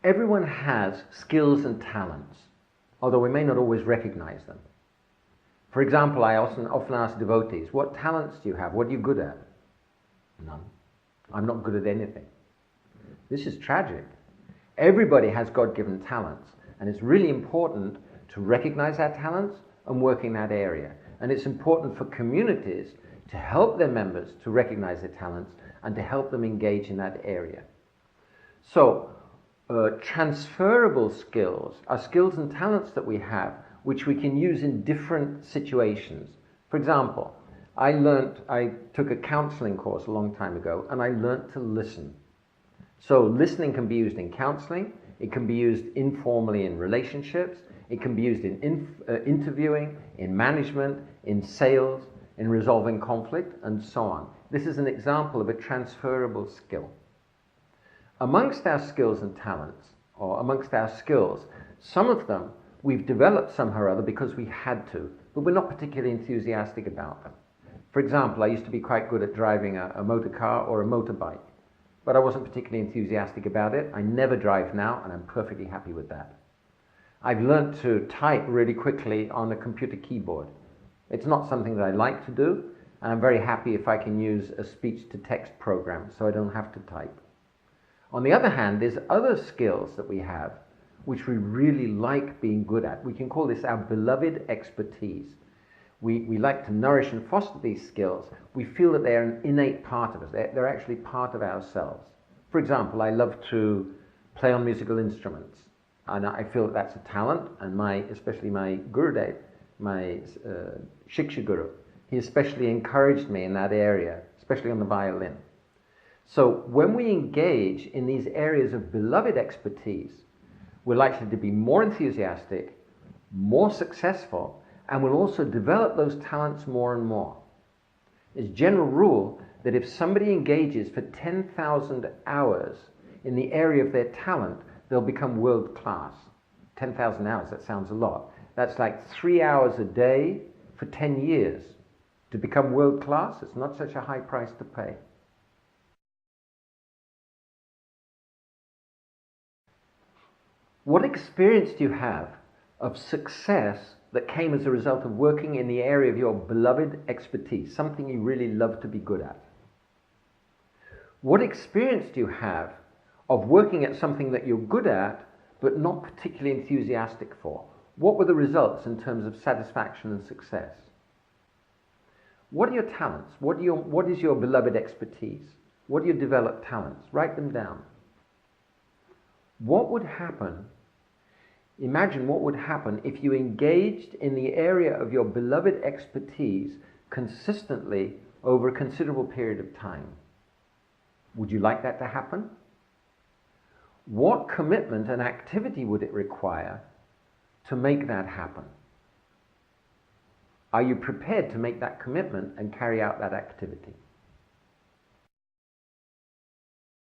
Everyone has skills and talents, although we may not always recognize them. For example, I often ask devotees, what talents do you have? What are you good at? None. I'm not good at anything. This is tragic. Everybody has God-given talents, and it's really important to recognize our talents and work in that area. And it's important for communities to help their members to recognize their talents and to help them engage in that area. So, transferable skills are skills and talents that we have which we can use in different situations. For example, I took a counseling course a long time ago, and I learned to listen. So listening can be used in counseling, it can be used informally in relationships, it can be used in interviewing, in management, in sales, in resolving conflict, and so on. This is an example of a transferable skill. Amongst our skills and talents, or amongst our skills, some of them we've developed somehow or other because we had to, but we're not particularly enthusiastic about them. For example, I used to be quite good at driving a motor car or a motorbike, but I wasn't particularly enthusiastic about it. I never drive now, and I'm perfectly happy with that. I've learned to type really quickly on a computer keyboard. It's not something that I like to do, and I'm very happy if I can use a speech-to-text program so I don't have to type. On the other hand, there's other skills that we have which we really like being good at. We can call this our beloved expertise. We like to nourish and foster these skills. We feel that they're an innate part of us. They're actually part of ourselves. For example, I love to play on musical instruments, and I feel that that's a talent, and especially my Gurudev, my Shiksha Guru, he especially encouraged me in that area, especially on the violin. So when we engage in these areas of beloved expertise, we're likely to be more enthusiastic, more successful, and we'll also develop those talents more and more. It's a general rule that if somebody engages for 10,000 hours in the area of their talent, they'll become world class. 10,000 hours, that sounds a lot. That's like 3 hours a day for 10 years. To become world class, it's not such a high price to pay. What experience do you have of success that came as a result of working in the area of your beloved expertise, something you really love to be good at? What experience do you have of working at something that you're good at but not particularly enthusiastic for? What were the results in terms of satisfaction and success? What are your talents? What is your beloved expertise? What are your developed talents? Write them down. What would happen? Imagine what would happen if you engaged in the area of your beloved expertise consistently over a considerable period of time. Would you like that to happen? What commitment and activity would it require to make that happen? Are you prepared to make that commitment and carry out that activity?